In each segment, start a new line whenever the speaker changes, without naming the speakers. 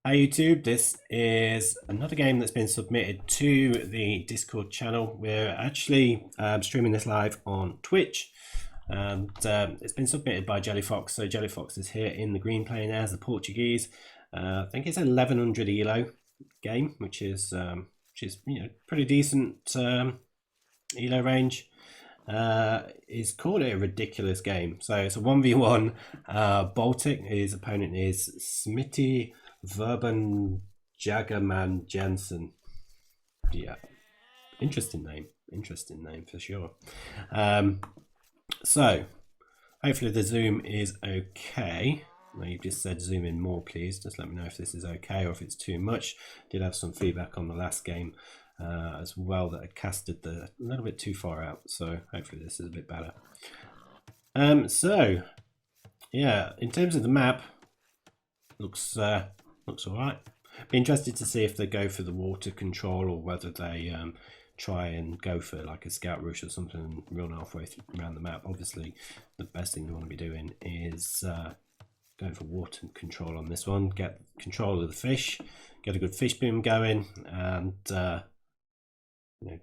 Hi YouTube, this is another game that's been submitted to the Discord channel. We're actually streaming this live on Twitch, and it's been submitted by Jellyfox. So Jellyfox is here in the green playing as the Portuguese. I think it's an 1100 elo game, which is pretty decent elo range. He's called it a ridiculous game. So it's a 1v1 Baltic. His opponent is Smitty Verben Jagerman Jensen. Yeah, interesting name for sure. So hopefully the zoom is okay. Now, you just said zoom in more, please. Just let me know if this is okay or if it's too much. Did have some feedback on the last game as well that I casted a little bit too far out, so hopefully this is a bit better. So yeah, in terms of the map, looks all right. Be interested to see if they go for the water control or whether they try and go for like a scout rush or something and run halfway around the map. Obviously the best thing you want to be doing is going for water control on this one. Get control of the fish, get a good fish boom going, and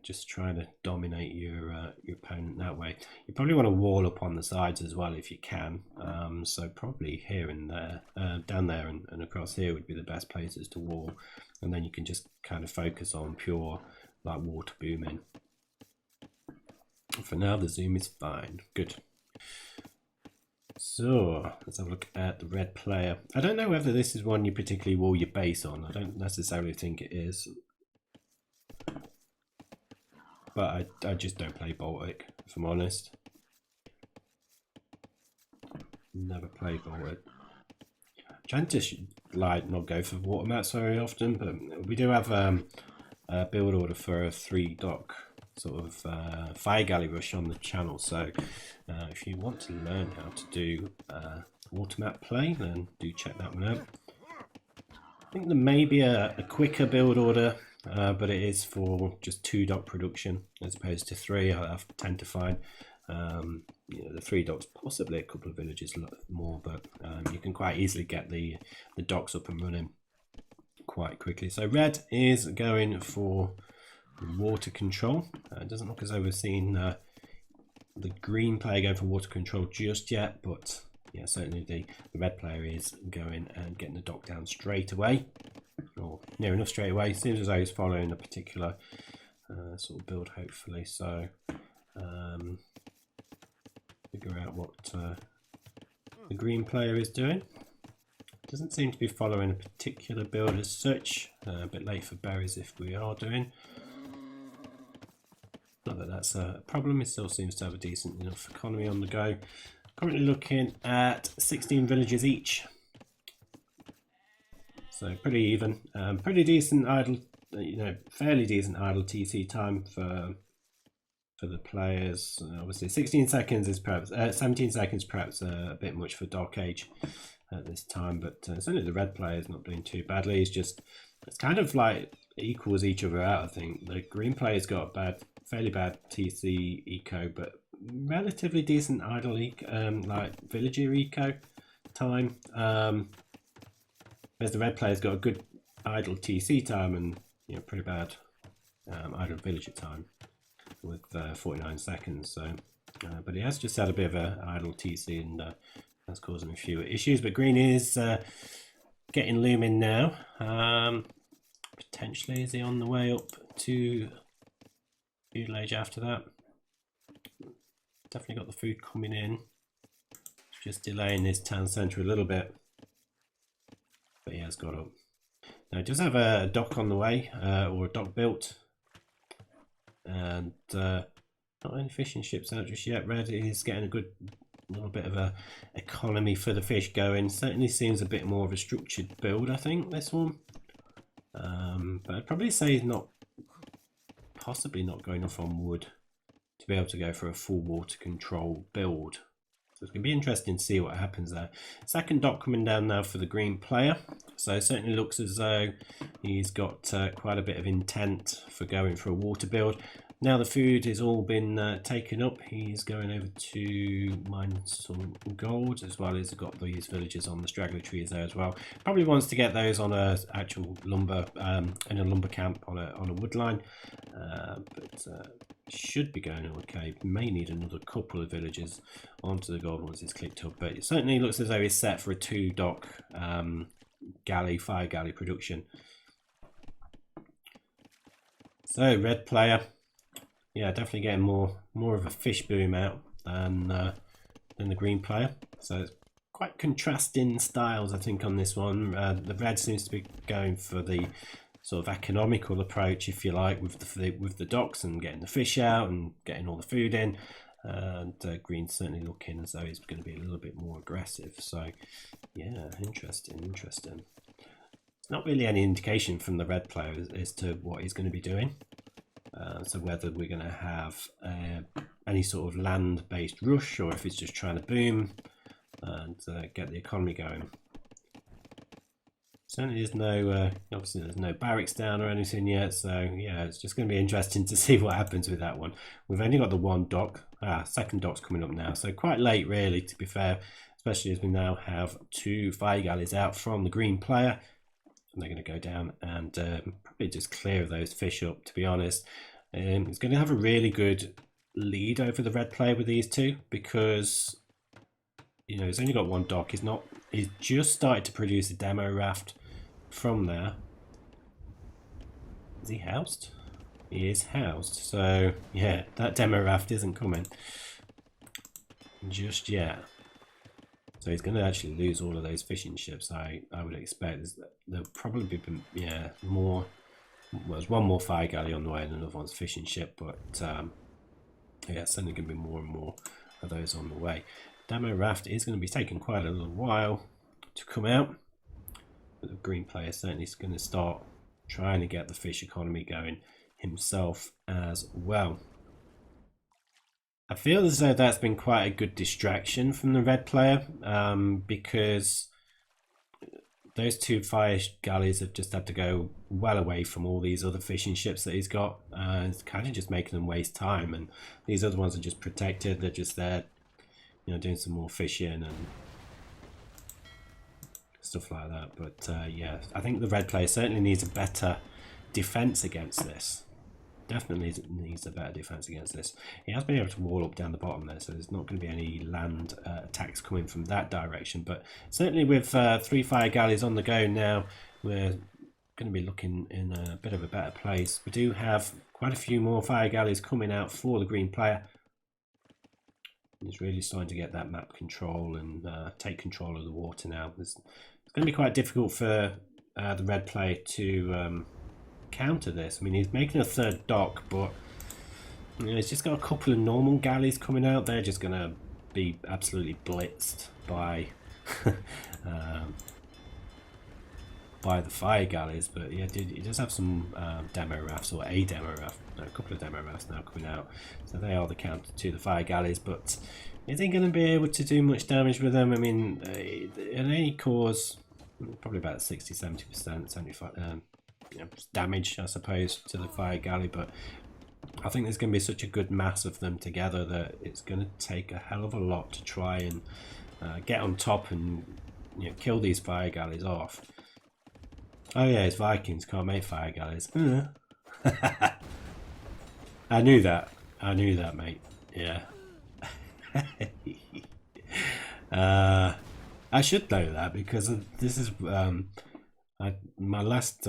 just trying to dominate your opponent that way. You probably want to wall up on the sides as well if you can. So probably here and there, down there and across here would be the best places to wall, and then you can just kind of focus on pure like water booming. For now the zoom is fine. Good. So let's have a look at the red player. I don't know whether this is one you particularly wall your base on. I don't necessarily think it is, but I just don't play Baltic, if I'm honest. Never played Baltic. Trying to like not go for water mats very often, but we do have a build order for a 3-dock sort of fire galley rush on the channel. So if you want to learn how to do water map play, then do check that one out. I think there may be a quicker build order, but it is for just 2-dock production as opposed to 3. I tend to find the 3 docks, possibly a couple of villages more, but you can quite easily get the docks up and running quite quickly. So red is going for water control. It doesn't look as though we've seen the green player go for water control just yet, but yeah, certainly the red player is going and getting the dock down straight away, or near enough straight away. Seems as though he's following a particular sort of build, hopefully. So figure out what the green player is doing. Doesn't seem to be following a particular build as such. A bit late for berries if we are doing. Not that that's a problem. It still seems to have a decent enough economy on the go. Currently looking at 16 villages each, so pretty even. Pretty decent idle, fairly decent idle TC time for the players. Obviously 16 seconds is perhaps 17 seconds perhaps a bit much for Dark Age at this time, but certainly the red player is not doing too badly. It's kind of like equals each other out. I think the green player's got a fairly bad TC eco, but relatively decent idle like villager eco time. Whereas the red player's got a good idle TC time and pretty bad idle villager time with 49 seconds. So, but he has just had a bit of an idle TC, and that's causing a few issues. But green is getting looming now. Potentially, is he on the way up to feudal age after that? Definitely got the food coming in. Just delaying this town centre a little bit, but he has got up. Now it does have a dock on the way, or a dock built, and not any fishing ships out just yet. Red is getting a good little bit of a economy for the fish going. Certainly seems a bit more of a structured build, I think, this one. But I'd probably say possibly not going off on wood to be able to go for a full water control build. So it's going to be interesting to see what happens there. Second dock coming down now for the green player. So it certainly looks as though he's got quite a bit of intent for going for a water build. Now the food has all been taken up, he's going over to mine some gold, as well as got these villagers on the straggler trees there as well. Probably wants to get those on a actual lumber, in a lumber camp on a wood line, but should be going okay. May need another couple of villagers onto the gold once it's clicked up, but it certainly looks as though he's set for a 2-dock fire galley production. So red player, yeah, definitely getting more of a fish boom out than the green player. So it's quite contrasting styles, I think, on this one. The red seems to be going for the sort of economical approach, if you like, with the docks and getting the fish out and getting all the food in. And green's certainly looking as though he's going to be a little bit more aggressive. So yeah, interesting. Not really any indication from the red player as to what he's going to be doing. So whether we're going to have any sort of land-based rush, or if he's just trying to boom and get the economy going. Certainly there's no, obviously there's no barracks down or anything yet, so yeah, it's just going to be interesting to see what happens with that one. We've only got the 1 dock, second dock's coming up now, so quite late really, to be fair, especially as we now have 2 fire galleys out from the green player. And they're going to go down and probably just clear those fish up, to be honest. He's going to have a really good lead over the red player with these two, because you know he's only got 1 dock. He's just started to produce a demo raft from there. Is he housed? He is housed. So yeah, that demo raft isn't coming just yet. So he's going to actually lose all of those fishing ships. I would expect there'll probably be more. Well, there's 1 more fire galley on the way and another one's fishing ship, but yeah, certainly going to be more and more of those on the way. Demo raft is going to be taking quite a little while to come out, but the green player certainly is going to start trying to get the fish economy going himself as well. I feel as though that's been quite a good distraction from the red player, because those 2 fire galleys have just had to go well away from all these other fishing ships that he's got. It's kind of just making them waste time, and these other ones are just protected. They're just there, you know, doing some more fishing and stuff like that. But yeah, I think the red player certainly needs a better defense against this. Definitely needs a better defense against this. He has been able to wall up down the bottom there, so there's not going to be any land attacks coming from that direction. But certainly with 3 fire galleys on the go now, we're going to be looking in a bit of a better place. We do have quite a few more fire galleys coming out for the green player. He's really starting to get that map control and take control of the water now. It's going to be quite difficult for the red player to counter this. I mean, he's making a 3rd dock, but you know, he's just got a couple of normal galleys coming out. They're just going to be absolutely blitzed by by the fire galleys. But yeah, he does have some demo rafts, or a demo raft, no, a couple of demo rafts now coming out, so they are the counter to the fire galleys. But is he going to be able to do much damage with them? I mean, it only cause probably about 60-70%, 75 damage, I suppose, to the fire galley, but I think there's going to be such a good mass of them together that it's going to take a hell of a lot to try and get on top and, you know, kill these fire galleys off. Oh yeah, it's Vikings, can't make fire galleys. I knew that, mate. Yeah. I should know that, because this is my last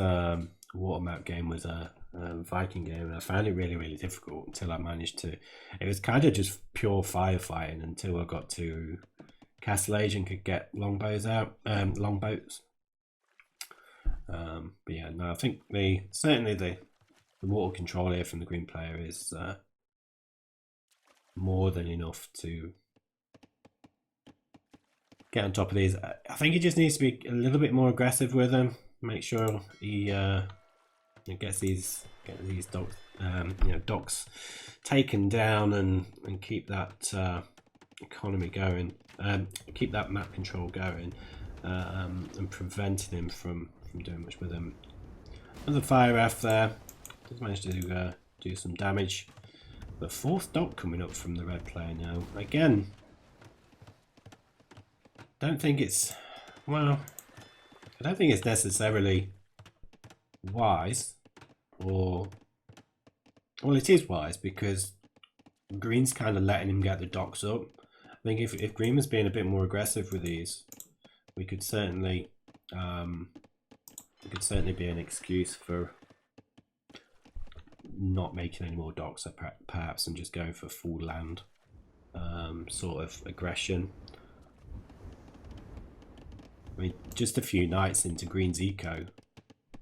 water map game was a Viking game, and I found it really difficult until I managed to. It was kind of just pure firefighting until I got to Castle Age and could get longbows out, longboats. But yeah, no, I think certainly the water control here from the green player is more than enough to get on top of these. I think he just needs to be a little bit more aggressive with them. Make sure he gets these docks, docks taken down, and keep that economy going, keep that map control going, and preventing him from doing much with them. Another fire raft there. Just managed to do some damage. The fourth dock coming up from the red player now. Again, don't think it's, well, I don't think it's necessarily wise, or, well, it is wise because green's kind of letting him get the docks up. I think if green was being a bit more aggressive with these, we could certainly be an excuse for not making any more docks perhaps, and just going for full land sort of aggression. I mean, just a few knights into green's eco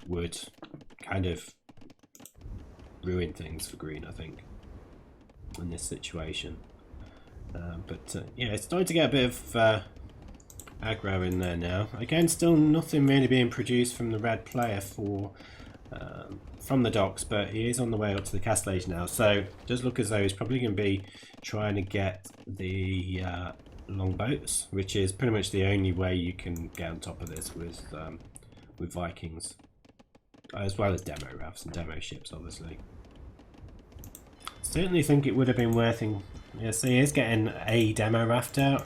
would kind of ruin things for green, I think, in this situation. Yeah, it's starting to get a bit of aggro in there now. Again, still nothing really being produced from the red player for from the docks, but he is on the way up to the castle age now, so it does look as though he's probably going to be trying to get the longboats, which is pretty much the only way you can get on top of this with Vikings, as well as demo rafts and demo ships, obviously. Certainly think it would have been worth it. Yeah, so he is getting a demo raft out.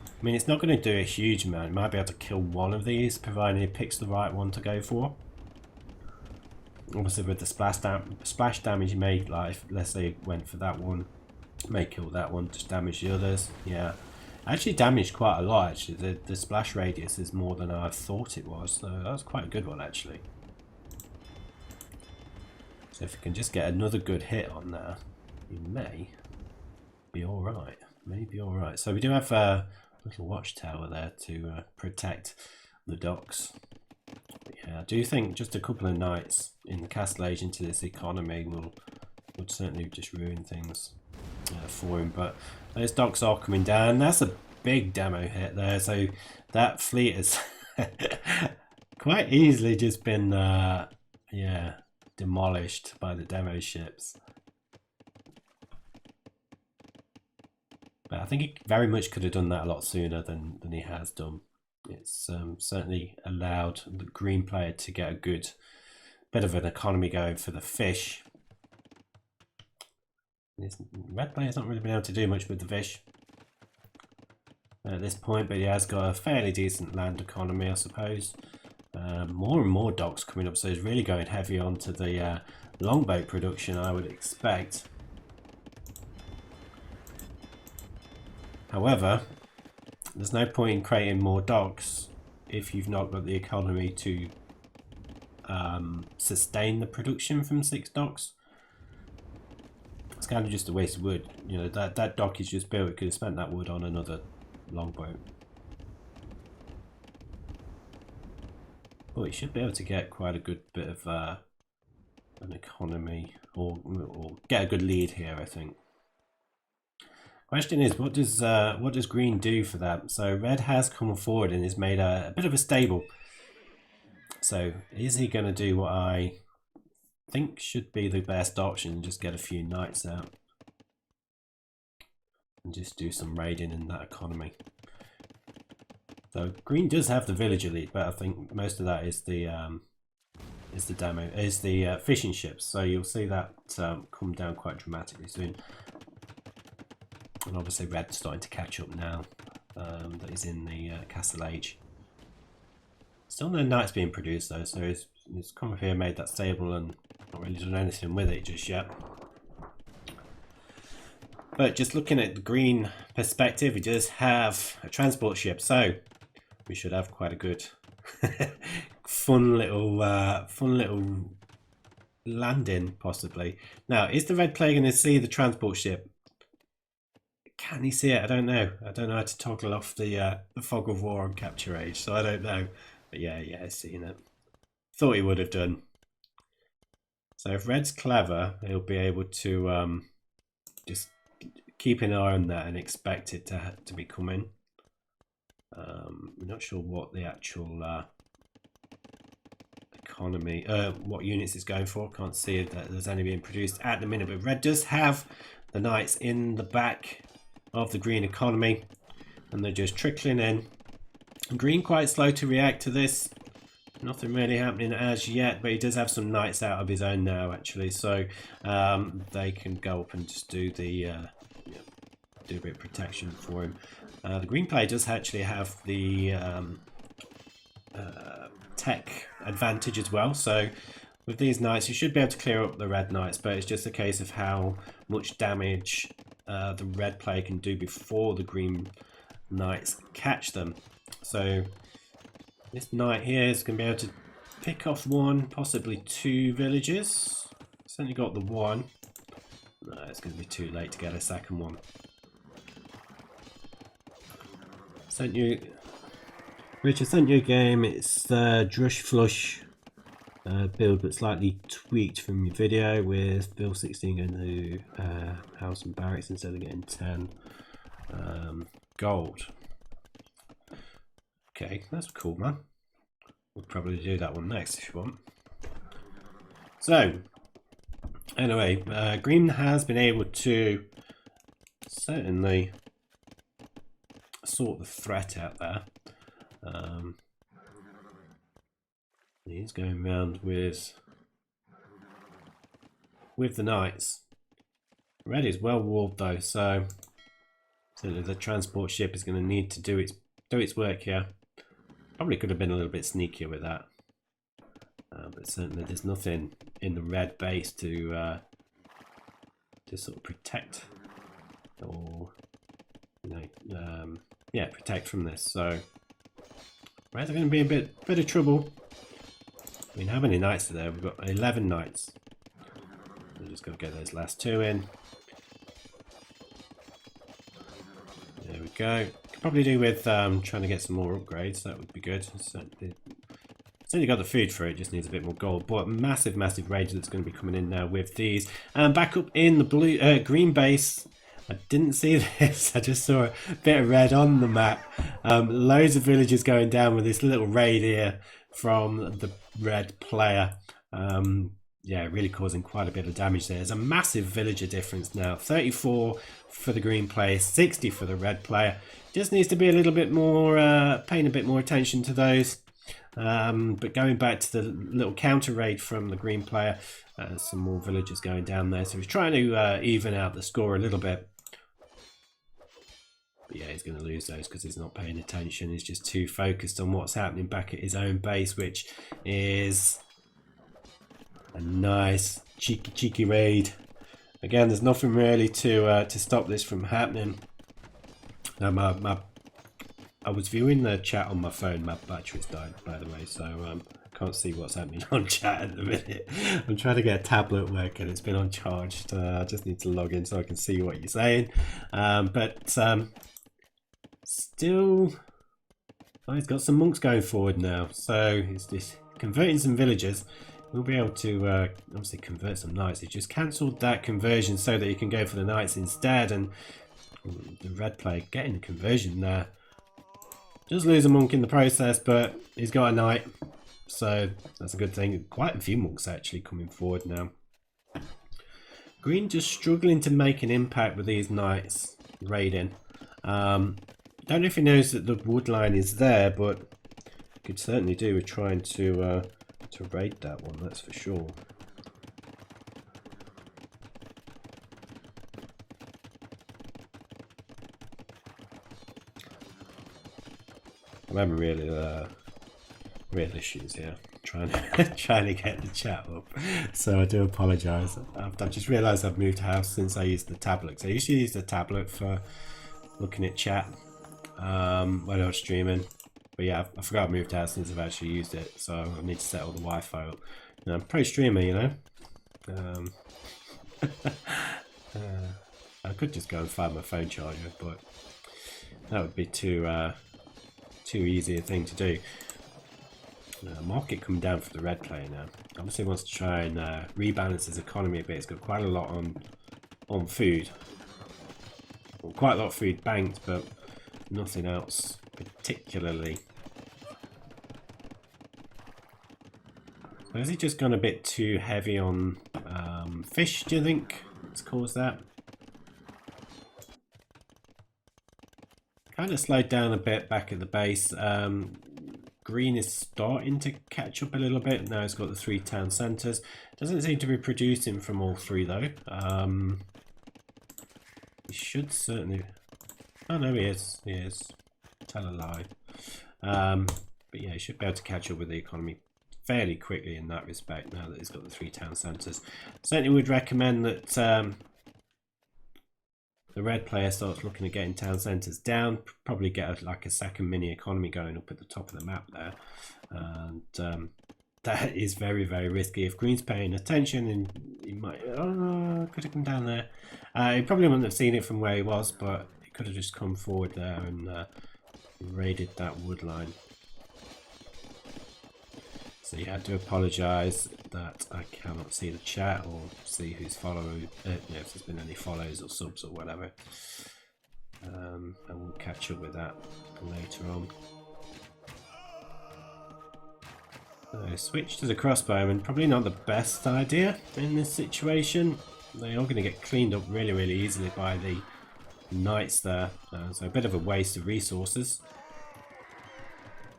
I mean, it's not going to do a huge amount. He might be able to kill one of these, provided he picks the right one to go for. Obviously, with the splash damage he made, like, let's say he went for that one, may kill that one, just damage the others. Yeah, actually damaged quite a lot. Actually, the splash radius is more than I thought it was, so that was quite a good one actually. So if we can just get another good hit on there, we may be all right. Maybe all right. So we do have a little watchtower there to protect the docks. But yeah, I do think just a couple of knights in the castle age into this economy would certainly just ruin things for him. But those docks are coming down. That's a big demo hit there. So that fleet has quite easily just been yeah, demolished by the demo ships. But I think he very much could have done that a lot sooner than he has done. It's certainly allowed the green player to get a good bit of an economy going for the fish. This red player's not really been able to do much with the fish at this point, but he has got a fairly decent land economy, I suppose. More and more docks coming up, so he's really going heavy onto the longboat production, I would expect. However, there's no point in creating more docks if you've not got the economy to sustain the production from 6 docks. It's kind of just a waste of wood. You know, that dock is just built. It could have spent that wood on another longboat. But you should be able to get quite a good bit of an economy, or get a good lead here, I think. Question is, what does green do for that? So red has come forward and has made a bit of a stable. So is he going to do what I think should be the best option, just get a few knights out and just do some raiding in that economy? So green does have the village elite, but I think most of that is the fishing ships. So you'll see that come down quite dramatically soon. And obviously red's starting to catch up now that he's in the castle age. Still no knights being produced though, so he's come up here, made that stable, and not really done anything with it just yet. But just looking at the green perspective, he does have a transport ship, so we should have quite a good fun little landing possibly. Now, is the red player going to see the transport ship? Can he see it? I don't know. I don't know how to toggle off the fog of war on capture age, so I don't know. But yeah, he's seen it. Thought he would have done. So if red's clever, he'll be able to just keep an eye on that and expect it to be coming. I'm not sure what the actual economy, what units it's going for. Can't see that there's any being produced at the minute, but red does have the knights in the back of the green economy, and they're just trickling in. Green quite slow to react to this. Nothing really happening as yet, but he does have some knights out of his own now, actually, so they can go up and just do the do a bit of protection for him. The green player does actually have the tech advantage as well, so with these knights you should be able to clear up the red knights, but it's just a case of how much damage the red player can do before the green knights catch them. So this knight here is going to be able to pick off one, possibly two villages. Certainly got the one. No, it's going to be too late to get a second one. Richard sent you a game. It's Drush Flush build, but slightly tweaked from your video, with Bill 16 going to house and barracks instead of getting 10 gold. Okay, that's cool, man. We'll probably do that one next if you want. So, anyway, green has been able to certainly sort the threat out there. He's going around with the knights. Red is well walled though, so certainly the transport ship is going to need to do its work here. Probably could have been a little bit sneakier with that, but certainly there's nothing in the red base to sort of protect, or yeah, protect from this. So Reds are going to be in a bit of trouble. I mean, how many knights are there? We've got 11 knights. We're just going to get those last two in. There we go. Could probably do with trying to get some more upgrades. That would be good. Certainly got the food for it. Just needs a bit more gold. But massive raid that's going to be coming in now with these. And back up in the green base. I didn't see this. I just saw a bit of red on the map. Loads of villagers going down with this little raid here from the red player. Yeah, really causing quite a bit of damage there. There's a massive villager difference now. 34 for the green player, 60 for the red player. Just needs to be a little bit more, paying a bit more attention to those. But going back to the little counter raid from the green player, some more villagers going down there. So he's trying to even out the score a little bit. But yeah, he's going to lose those because he's not paying attention. He's just too focused on what's happening back at his own base, which is a nice cheeky raid. Again, there's nothing really to stop this from happening. Now, I was viewing the chat on my phone. My battery's died, by the way, so I can't see what's happening on chat at the minute. I'm trying to get a tablet working. It's been uncharged. I just need to log in so I can see what you're saying. Still, he's got some monks going forward now. So he's just converting some villagers. We'll be able to obviously convert some knights. He just cancelled that conversion so that he can go for the knights instead. And the red player getting the conversion there. Does lose a monk in the process, but he's got a knight. So that's a good thing. Quite a few monks actually coming forward now. Green just struggling to make an impact with these knights raiding. Don't know if he knows that the wood line is there, but could certainly do with trying to raid that one, that's for sure. I'm having real issues here trying to get the chat up, so I do apologise. I've just realised I've moved house since I used the tablet. So I used to use the tablet for looking at chat when I was streaming. But yeah, I forgot I moved house since I've actually used it, so I need to set all the Wi-Fi up. You know, I'm a pro streamer, you know. I could just go and find my phone charger, but that would be too easy a thing to do. Market coming down for the red player now. Obviously wants to try and rebalance his economy a bit. It's got quite a lot on food. Well, quite a lot of food banked, but nothing else particularly. So has he just gone a bit too heavy on fish, do you think it's caused that? Kind of slowed down a bit back at the base. green is starting to catch up a little bit. Now it's got the 3 town centres. Doesn't seem to be producing from all 3 though. He should certainly... Oh no, he is. He is. Tell a lie. But yeah, he should be able to catch up with the economy fairly quickly in that respect now that he's got the 3 town centres. Certainly would recommend that the red player starts looking at getting town centres down, probably get like a second mini economy going up at the top of the map there, and that is very, very risky. If green's paying attention, and he might, could have come down there. He probably wouldn't have seen it from where he was, but he could have just come forward there and raided that wood line. So you had to apologise that I cannot see the chat or see who's following, if there's been any follows or subs or whatever. And we'll catch up with that later on. So switch to the crossbowmen, probably not the best idea in this situation. They are going to get cleaned up really, really easily by the knights there. So a bit of a waste of resources.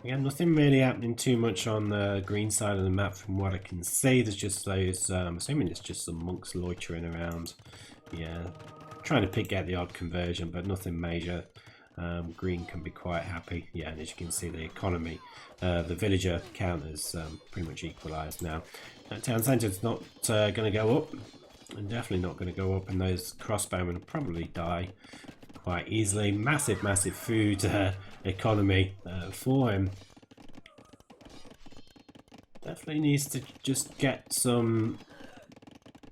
Again, nothing really happening too much on the green side of the map from what I can see. There's just those, I'm assuming it's just some monks loitering around. Yeah, trying to get the odd conversion, but nothing major. Green can be quite happy. Yeah, and as you can see, the economy, the villager count is pretty much equalised now. That town centre is not going to go up, and definitely not going to go up, and those crossbowmen will probably die quite easily. Massive, massive food economy for him. Definitely needs to just get some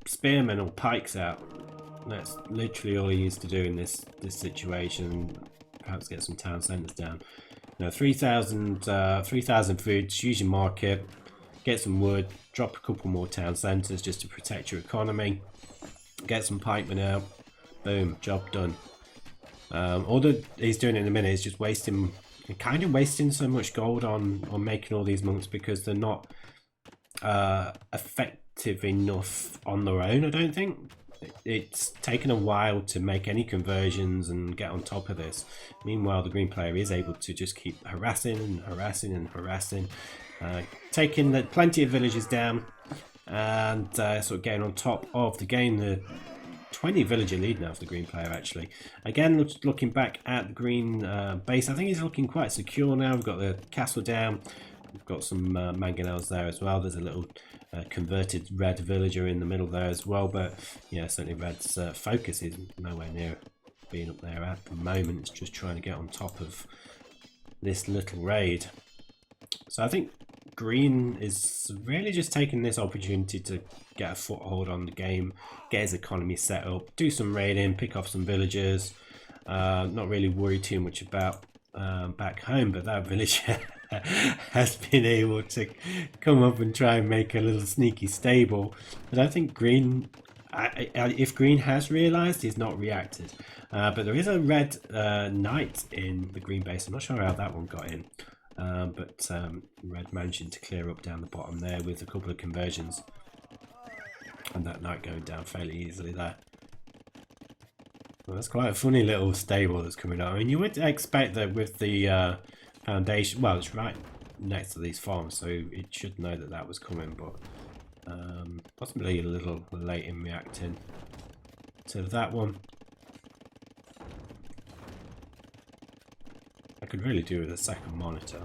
spearmen or pikes out. That's literally all he needs to do in this situation. Perhaps get some town centres down. Now 3,000 food, choose your market, get some wood, drop a couple more town centres just to protect your economy, get some pikemen out, boom, job done. All that he's doing in a minute is just wasting so much gold on making all these monks because they're not effective enough on their own, I don't think. It's taken a while to make any conversions and get on top of this. Meanwhile, the green player is able to just keep harassing and harassing and harassing, taking plenty of villages down and sort of getting on top of the game. The 20 villager lead now for the green player actually. Again, looking back at the green base, I think he's looking quite secure now. We've got the castle down, we've got some Mangonels there as well. There's a little converted red villager in the middle there as well, but yeah, certainly red's focus is nowhere near being up there at the moment. It's just trying to get on top of this little raid. So I think green is really just taking this opportunity to get a foothold on the game, get his economy set up, do some raiding, pick off some villagers, not really worry too much about back home, but that villager has been able to come up and try and make a little sneaky stable. But I think green, if green has realised, he's not reacted. But there is a red knight in the green base. I'm not sure how that one got in. But red managing to clear up down the bottom there with a couple of conversions. And that knight going down fairly easily there. Well, that's quite a funny little stable that's coming out. I mean, you would expect that with the foundation, well, it's right next to these farms, so it should know that that was coming, but possibly a little late in reacting to that one. I could really do with a second monitor.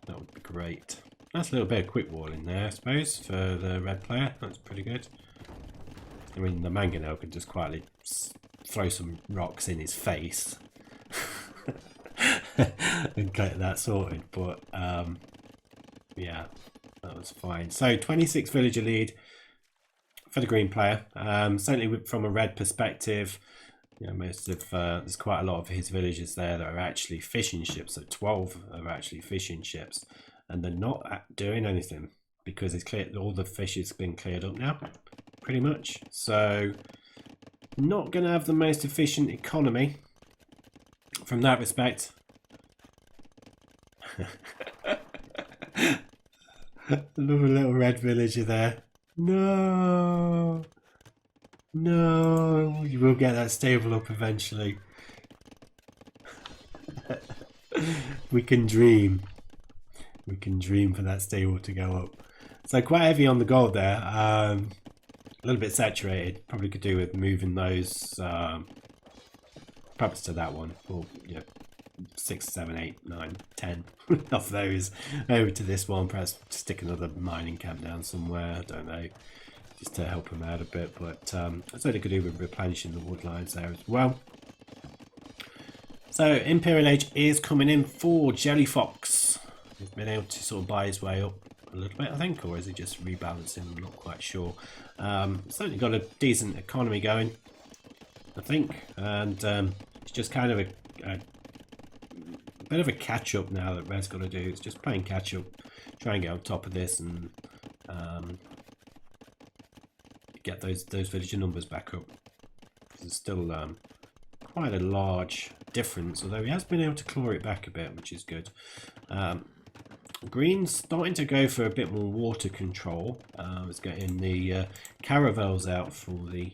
That would be great. That's a little bit of quick wall in there, I suppose, for the red player. That's pretty good. I mean, the Mangonel could just quietly throw some rocks in his face and get that sorted, but yeah, that was fine. So 26 villager lead for the green player. Certainly from a red perspective, you know, most of there's quite a lot of his villagers there that are actually fishing ships. So 12 are actually fishing ships, and they're not doing anything because it's clear all the fish has been cleared up now, pretty much. So not going to have the most efficient economy from that respect. Another little red villager there. No, no, you will get that stable up eventually. We can dream. We can dream for that stable to go up. So quite heavy on the gold there. A little bit saturated. Probably could do with moving those perhaps to that one. Or, you know, 6, 7, 8, 9, 10 of those over to this one. Perhaps stick another mining camp down somewhere. I don't know. Just to help them out a bit. But that's what they could do with replenishing the wood lines there as well. So Imperial Age is coming in for Jellyfox. He's been able to sort of buy his way up a little bit, I think, or is he just rebalancing? I'm not quite sure. Certainly got a decent economy going, I think, and it's just kind of a bit of a catch up now that Red's got to do. It's just playing catch up, try and get on top of this and get those villager numbers back up. There's still quite a large difference, although he has been able to claw it back a bit, which is good. Green's starting to go for a bit more water control. It's getting the caravels out for the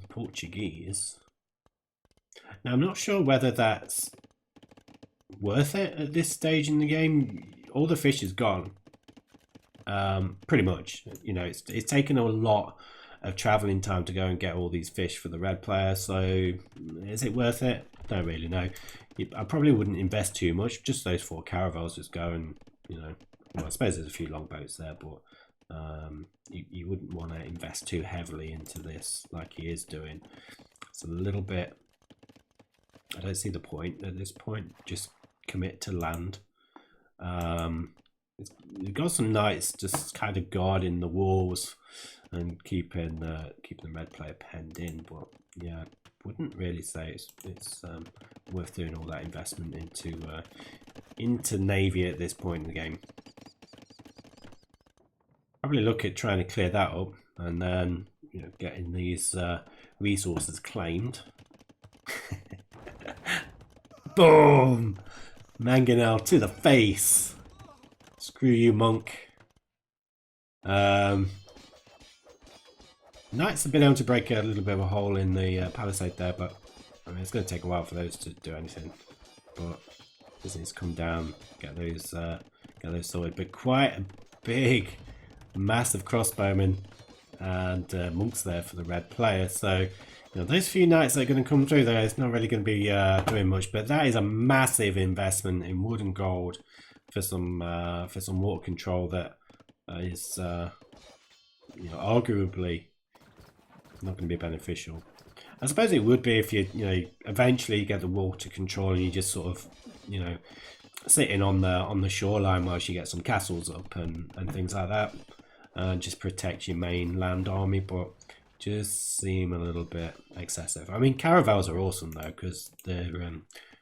Portuguese. Now I'm not sure whether that's worth it at this stage in the game. All the fish is gone, pretty much. You know, it's taken a lot of traveling time to go and get all these fish for the red player, so is it worth it? Don't really know. I probably wouldn't invest too much. Just those 4 caravels just go and, you know, well, I suppose there's a few longboats there, but you wouldn't want to invest too heavily into this like he is doing. It's a little bit, I don't see the point at this point. Just commit to land. You've got some knights just kind of guarding the walls and keeping the red player penned in, but yeah, wouldn't really say it's worth doing all that investment into navy at this point in the game. Probably look at trying to clear that up and then, you know, getting these resources claimed. Boom! Mangonel to the face. Screw you, monk. Knights have been able to break a little bit of a hole in the palisade there, but I mean, it's going to take a while for those to do anything. But just needs to come down, get those sorted. But quite a big, massive crossbowmen and monks there for the red player. So, you know, those few knights that are going to come through there, it's not really going to be doing much. But that is a massive investment in wood and gold for some water control that is, you know, arguably not going to be beneficial. I suppose it would be if you know, eventually get the water control and you just sort of, you know, sitting on the shoreline whilst you get some castles up and things like that, and just protect your main land army. But just seem a little bit excessive. I mean, caravels are awesome though, because they're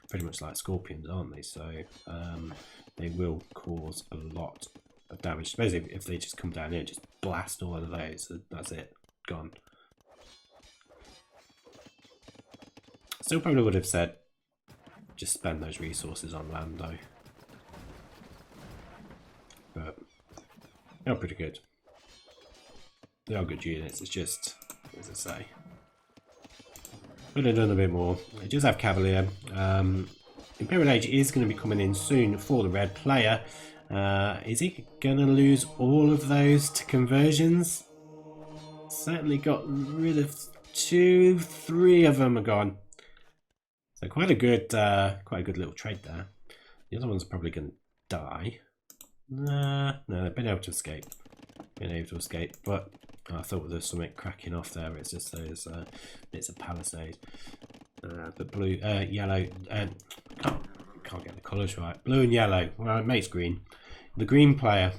pretty much like scorpions, aren't they? So they will cause a lot of damage. Especially if they just come down here, just blast all of those. That's it, gone. Still probably would have said just spend those resources on land though. But they're pretty good. They are good units, it's just, as I say, could have done a bit more. They just have Cavalier. Imperial Age is going to be coming in soon for the red player. Is he going to lose all of those to conversions? Certainly got rid of 2, 3 of them are gone. So quite a good little trade there. The other one's probably going to die. No, they've been able to escape. But I thought there was something cracking off there. It's just those bits of palisade. The blue, yellow, can't get the colours right. Blue and yellow. Well, it makes green. The green player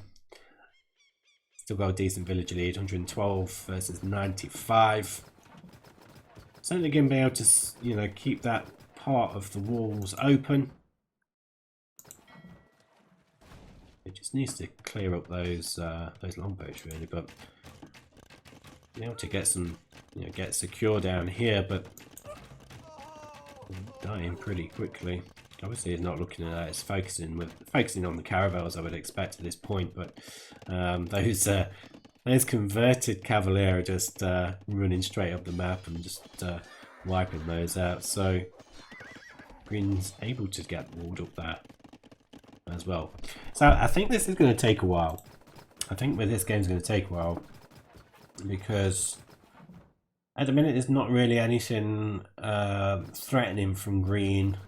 still got a decent villager lead, 112 versus 95. Certainly going to be able to, you know, keep that part of the walls open. It just needs to clear up those longboats really, but be able to get some, you know, get secure down here, but dying pretty quickly. Obviously he's not looking at that, it's focusing on the caravels, I would expect at this point, but those converted cavalier are just running straight up the map and just wiping those out. So Green's able to get walled up there. as well. So I think this is going to take a while. I think with this game's going to take a while because at the minute there's not really anything threatening from green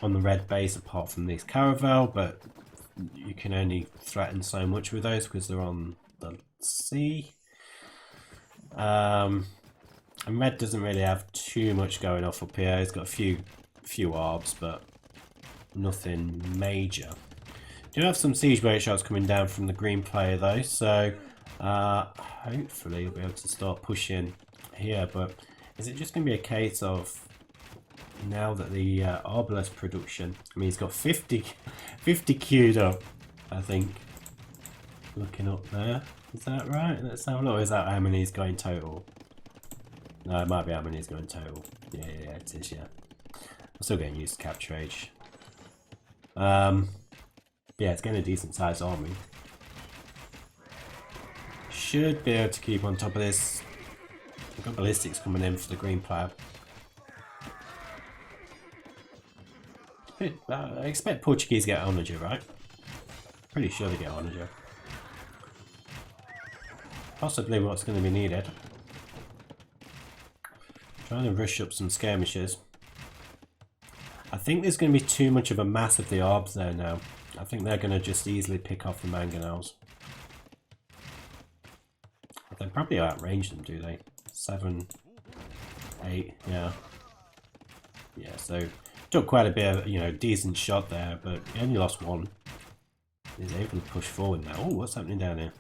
on the red base apart from these caravel, but you can only threaten so much with those because they're on the sea. And red doesn't really have too much going off up here. It's got a few arbs, but nothing major. Do have some siege boat shots coming down from the green player though, so hopefully you'll be able to start pushing here. But is it just going to be a case of now that the arbalest production? I mean, he's got 50 queued up, I think. Looking up there, is that right? Let's have a look. Is that how many he's got in total? No, it might be how many he's got in total. Yeah, it is. Yeah, I'm still getting used to capture age. Yeah, it's getting a decent sized army. Should be able to keep on top of this. We've got ballistics coming in for the green player. I expect Portuguese get onager, right? Pretty sure they get onager. Possibly what's going to be needed. Trying to rush up some skirmishes. I think there's going to be too much of a mass of the arbs there now. I think they're going to just easily pick off the Mangonels. They probably outrange them, do they? 7, 8, yeah. Yeah, so took quite a bit of, you know, decent shot there, but he only lost one. He's able to push forward now. Oh, what's happening down here?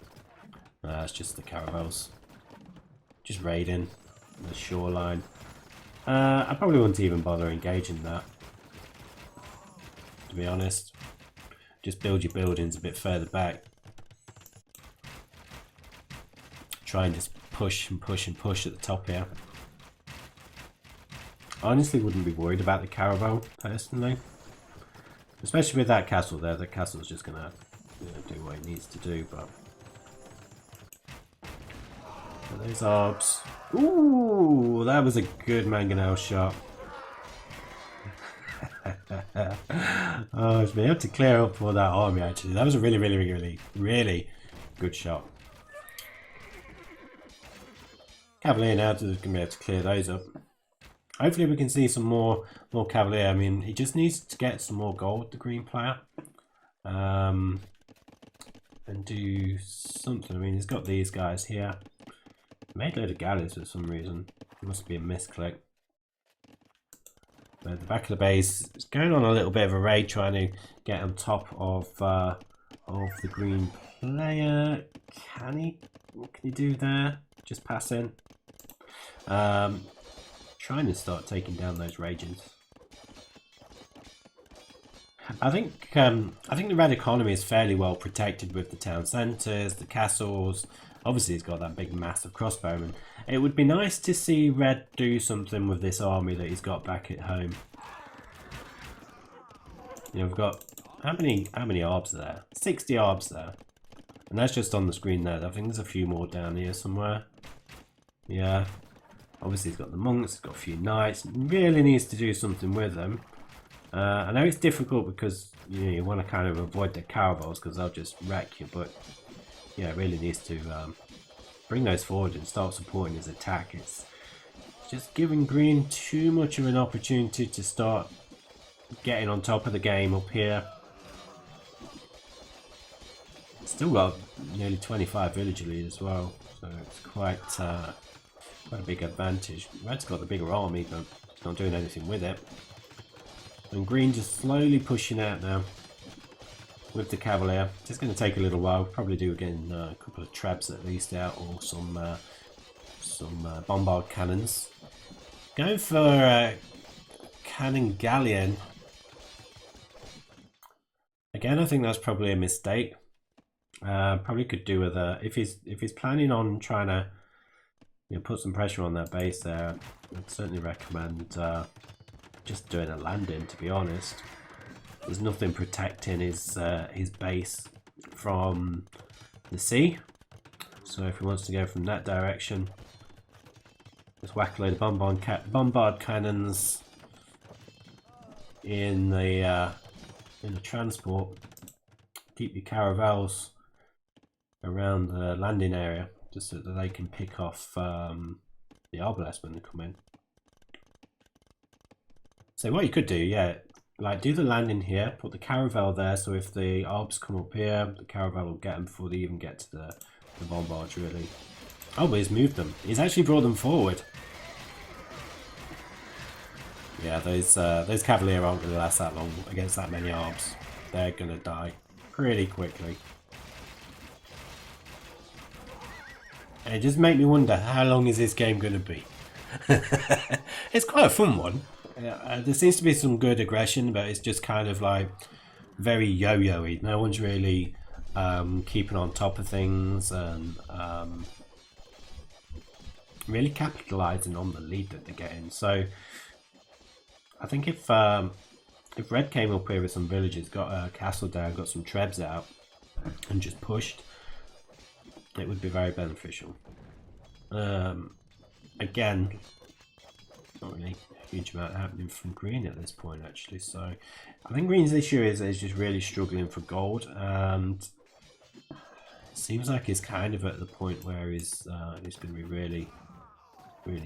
It's just the caravels. Just raiding the shoreline. I probably wouldn't even bother engaging that, to be honest. Just build your buildings a bit further back. Try and just push and push and push at the top here. I honestly wouldn't be worried about the caravel, personally. Especially with that castle there. The castle's just going to, you know, do what it needs to do, but... Those arbs. Ooh, that was a good Mangonel shot. Oh, it's been able to clear up for that army actually. That was a really good shot. Cavalier now is going to be able to clear those up. Hopefully we can see some more Cavalier. I mean, he just needs to get some more gold, the green player. And do something. I mean, he's got these guys here. Made a load of galleys for some reason. It must be a misclick. But the back of the base is going on a little bit of a raid, trying to get on top of the green player. Can he? What can he do there? Just pass in. Trying to start taking down those rages. I think the red economy is fairly well protected with the town centres, the castles. Obviously, he's got that big massive crossbowman. It would be nice to see red do something with this army that he's got back at home. You know, we've got how many arbs are there? 60 arbs there, and that's just on the screen there. I think there's a few more down here somewhere. Yeah, obviously he's got the monks. He's got a few knights. Really needs to do something with them. I know it's difficult because you want to kind of avoid the caravels because they'll just wreck you, but yeah, it really needs to bring those forward and start supporting his attack. It's just giving green too much of an opportunity to start getting on top of the game up here. Still got nearly 25 village leaders as well, so it's quite a big advantage. Red's got the bigger army, but he's not doing anything with it. And green just slowly pushing out now with the Cavalier. It's going to take a little while. Probably do again a couple of traps at least out, or some bombard cannons. Going for cannon galleon. Again, I think that's probably a mistake. Probably could do with if he's planning on trying to put some pressure on that base there. I'd certainly recommend just doing a landing. To be honest, there's nothing protecting his base from the sea. So if he wants to go from that direction, just whack a load of bombard cannons in the in a transport. Keep your caravels around the landing area just so that they can pick off the arbalists when they come in. So what you could do, yeah, like do the landing here, put the caravel there, so if the arbs come up here, the caravel will get them before they even get to the bombards, really. Oh, but he's moved them. He's actually brought them forward. Yeah, those cavalier aren't going to last that long against that many arbs. They're going to die pretty quickly. And it just makes me wonder, how long is this game going to be? It's quite a fun one. There seems to be some good aggression, but it's just kind of like very yo-yo-y. No one's really keeping on top of things and really capitalizing on the lead that they're getting. So I think if Red came up here with some villages, got a castle down, got some trebs out, and just pushed, it would be very beneficial. Again, not really a huge amount happening from Green at this point, actually. So I think Green's issue is just really struggling for gold, and it seems like he's kind of at the point where he's going to be really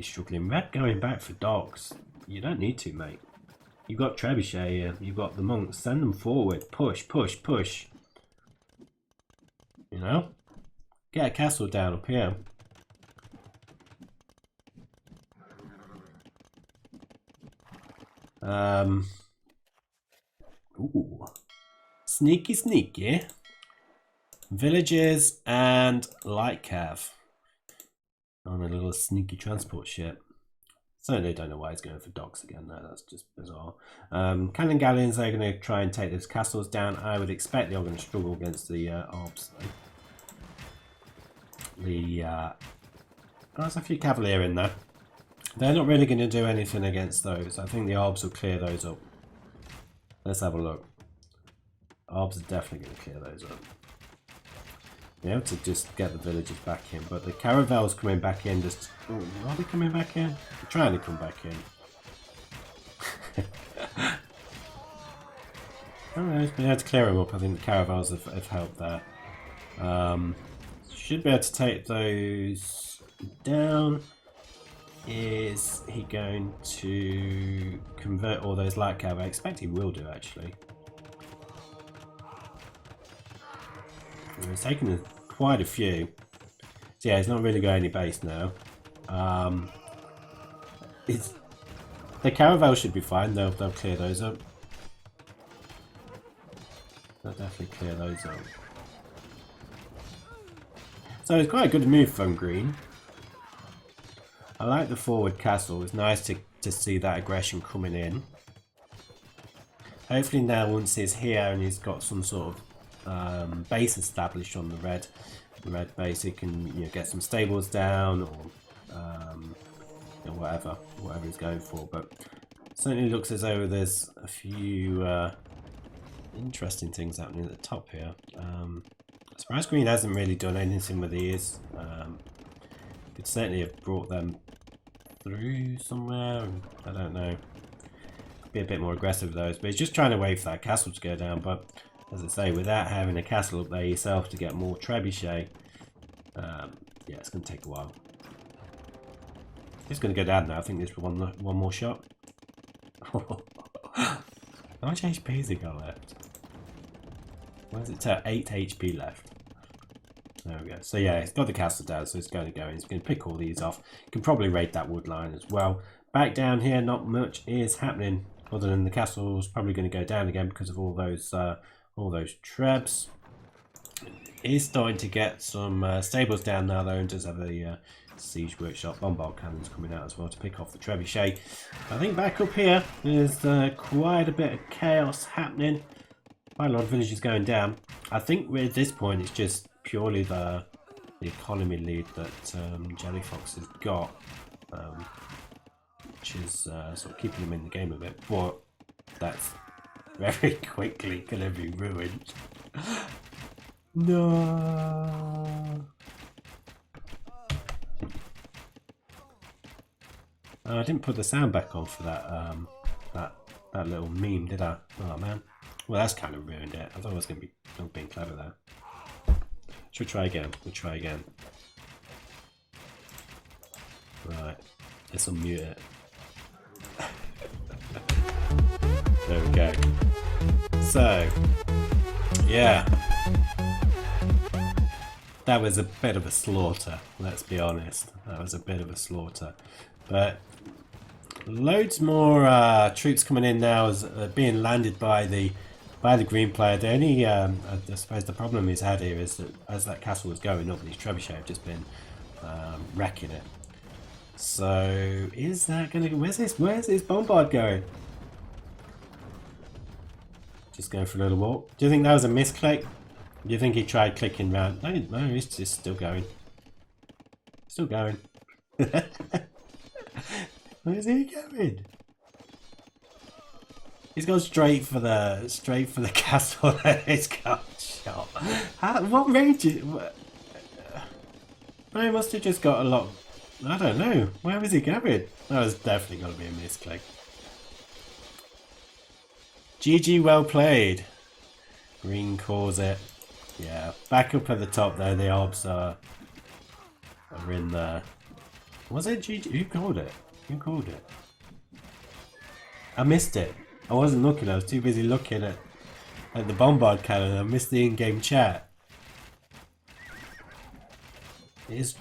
struggling. Red going back for dogs. You don't need to, mate. You've got Trebuchet here. You've got the monks. Send them forward. Push, push, push. You know? Get a castle down up here. Ooh. Sneaky, sneaky. Villages and light cav on a little sneaky transport ship. Certainly don't know why he's going for dogs again. No, that's just bizarre. Cannon galleons, they're going to try and take those castles down. I would expect they're going to struggle against the arbs. There's a few cavalier in there. They're not really going to do anything against those. I think the arbs will clear those up. Let's have a look. Arbs are definitely going to clear those up. Be able to just get the villagers back in, but the caravels coming back in just... Oh, are they coming back in? They're trying to come back in. Alright, been able to clear them up. I think the caravels have helped that. Should be able to take those down. Is he going to convert all those light cav? I expect he will do, actually. He's taken quite a few. So yeah, he's not really got any base now. The caravel should be fine. They'll clear those up. They'll definitely clear those up. So it's quite a good move from Green. I like the forward castle. It's nice to see that aggression coming in. Hopefully now once he's here and he's got some sort of base established on the red base, he can get some stables down or whatever he's going for. But it certainly looks as though there's a few interesting things happening at the top here. Surprise Green hasn't really done anything with these. Could certainly have brought them through somewhere. I don't know. Could be a bit more aggressive with those, but he's just trying to wait for that castle to go down. But as I say, without having a castle up there yourself to get more trebuchet, yeah, it's going to take a while. It's going to go down now. I think there's one more shot. How much HP has he got left? Why is it to 8 HP left? There we go. So yeah, it's got the castle down, so it's going to go in. It's going to pick all these off. You can probably raid that wood line as well. Back down here, not much is happening other than the castle's probably going to go down again because of all those trebs. He's starting to get some stables down now though, and does have a siege workshop. Bombard cannons coming out as well to pick off the trebuchet. I think back up here there's quite a bit of chaos happening. Quite a lot of villages going down. I think at this point it's just purely the economy lead that Jellyfox has got, which is sort of keeping him in the game a bit, but that's very quickly going to be ruined. No. I didn't put the sound back on for that that little meme, did I? Oh man. Well, that's kind of ruined it. I thought I was going to be being clever there. Should we try again? We'll try again. Right. Let's unmute it. There we go. So, yeah. That was a bit of a slaughter, let's be honest. That was a bit of a slaughter. But loads more troops coming in now as being landed by the green player. The only, I suppose the problem he's had here is that as that castle was going up, these trebuchet have just been wrecking it. So is that going to? Where's this bombard going? Just going for a little walk. Do you think that was a misclick? Do you think he tried clicking round? No, he's just still going. Still going. Where's he going? He's gone straight for the castle. He's got shot. What range? No, he must have just got a lot. I don't know. Where was he going? That was definitely going to be a misclick. GG, well played. Green calls it. Yeah, back up at the top though. The orbs are in there. Was it GG? Who called it? Who called it? I missed it. I wasn't looking. I was too busy looking at the bombard cannon. I missed the in-game chat. It is.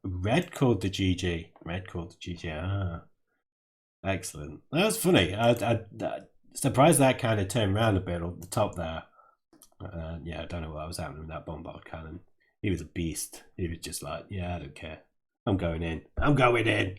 Red called the GG. Red called the GG. Ah, excellent. That was funny. I surprised that kind of turned around a bit on the top there. Yeah, I don't know what was happening with that bombard cannon. He was a beast. He was just like, yeah, I don't care. I'm going in. I'm going in.